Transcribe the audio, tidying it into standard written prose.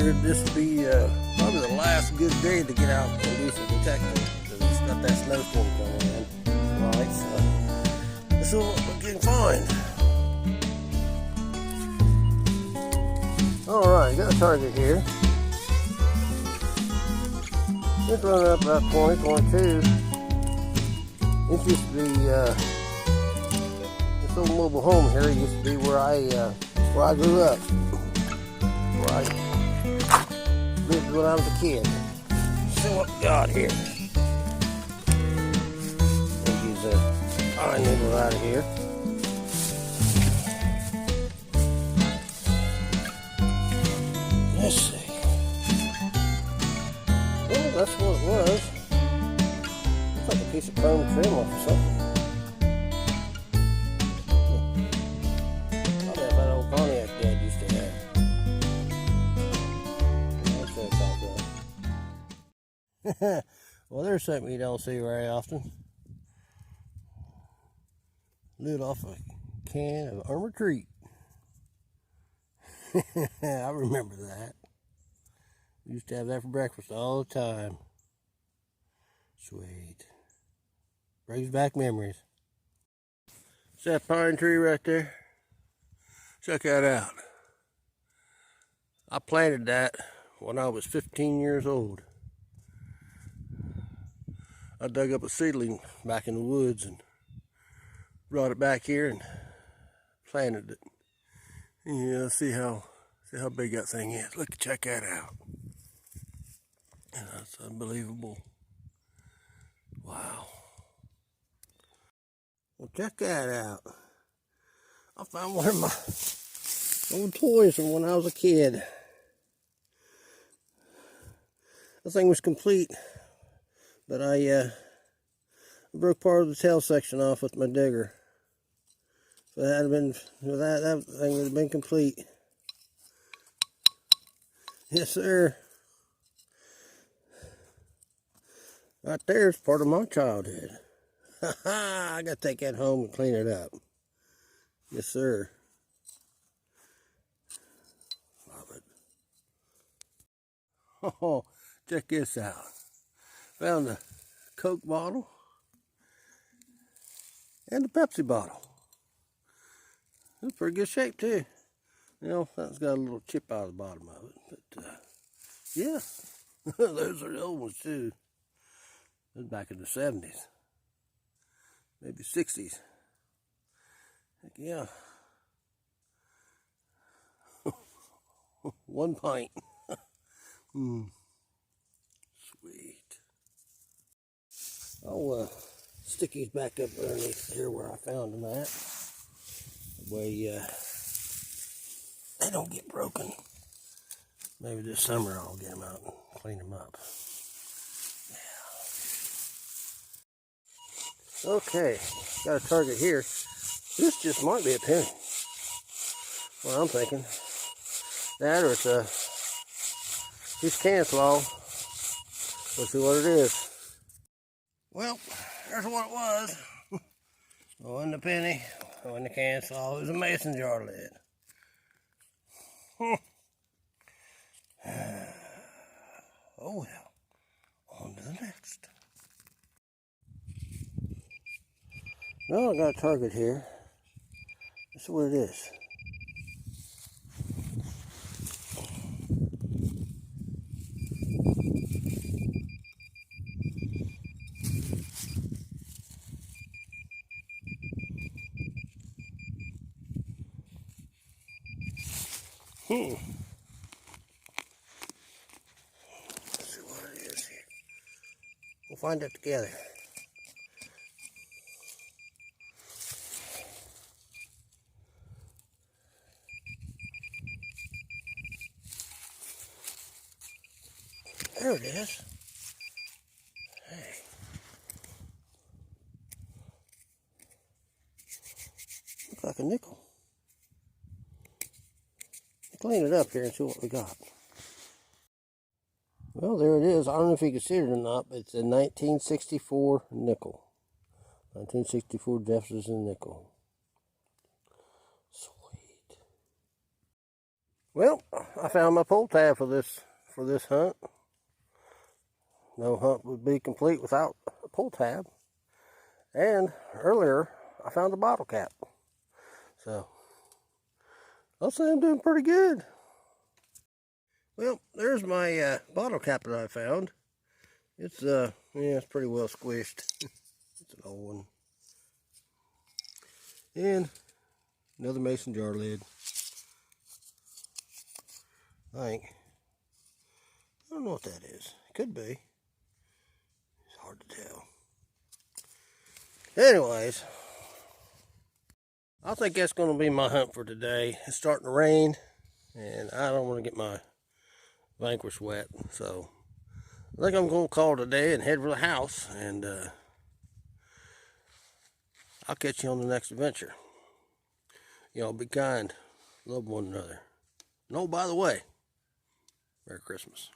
figured this would be probably the last good day to get out and do some detecting, because it's got that snowstorm coming in. Right, so this is what we can find. Alright, got a target here. It's running up about 20, 22. This used to be, this old mobile home here used to be where I grew up. Where I lived when I was a kid. See what we got here. We'll use a pine needle out of here. Let's see. Well, that's what it was. Looks like a piece of chrome trim off or something. Probably that old Pontiac Dad used to have. That's what it's all good. Well, there's something you don't see very often. Lid off a can of Armored Treat. I remember that. We used to have that for breakfast all the time. Sweet. Brings back memories. It's that pine tree right there. Check that out. I planted that when I was 15 years old. I dug up a seedling back in the woods and brought it back here and planted it. Yeah, see how big that thing is. Look, check that out. That's unbelievable. Wow. Well, check that out. I found one of my old toys from when I was a kid. The thing was complete, but I broke part of the tail section off with my digger. So that had been, that thing would have been complete. Yes, sir. Right there's part of my childhood. I got to take that home and clean it up. Yes, sir. Love it. Oh, check this out. Found a Coke bottle and a Pepsi bottle. It's pretty good shape too. You know, that's got a little chip out of the bottom of it. But yeah, those are the old ones too. This was back in the 70s. Maybe 60s. Heck yeah. 1 pint. Sweet. I'll stick these back up underneath here where I found them at. That way they don't get broken. Maybe this summer I'll get them out and clean them up. Yeah. Okay, got a target here. This just might be a penny. Well, I'm thinking that, or it's a piece of can slaw. Let's see what it is. Well, there's what it was. It wasn't a penny, it wasn't a can slaw, it was a mason jar lid. Oh well, on to the next. Well, I got a target here. This is what it is. Let's see what it is here. We'll find it together. There it is. Hey. Looks like a nickel. Clean it up here and see what we got. Well, there it is. I don't know if you can see it or not, but it's a 1964 nickel. 1964 Jefferson nickel. Sweet. Well, I found my pull tab for this hunt. No hunt would be complete without a pull tab. And earlier, I found a bottle cap. So, I'll say I'm doing pretty good. Well, there's my bottle cap that I found. It's yeah, it's pretty well squished. It's an old one. And another mason jar lid. I don't know what that is. Could be. It's hard to tell. Anyways, I think that's going to be my hunt for today. It's starting to rain, and I don't want to get my vanquish wet. So, I think I'm going to call today and head for the house, and I'll catch you on the next adventure. Y'all be kind. Love one another. And oh, by the way, Merry Christmas.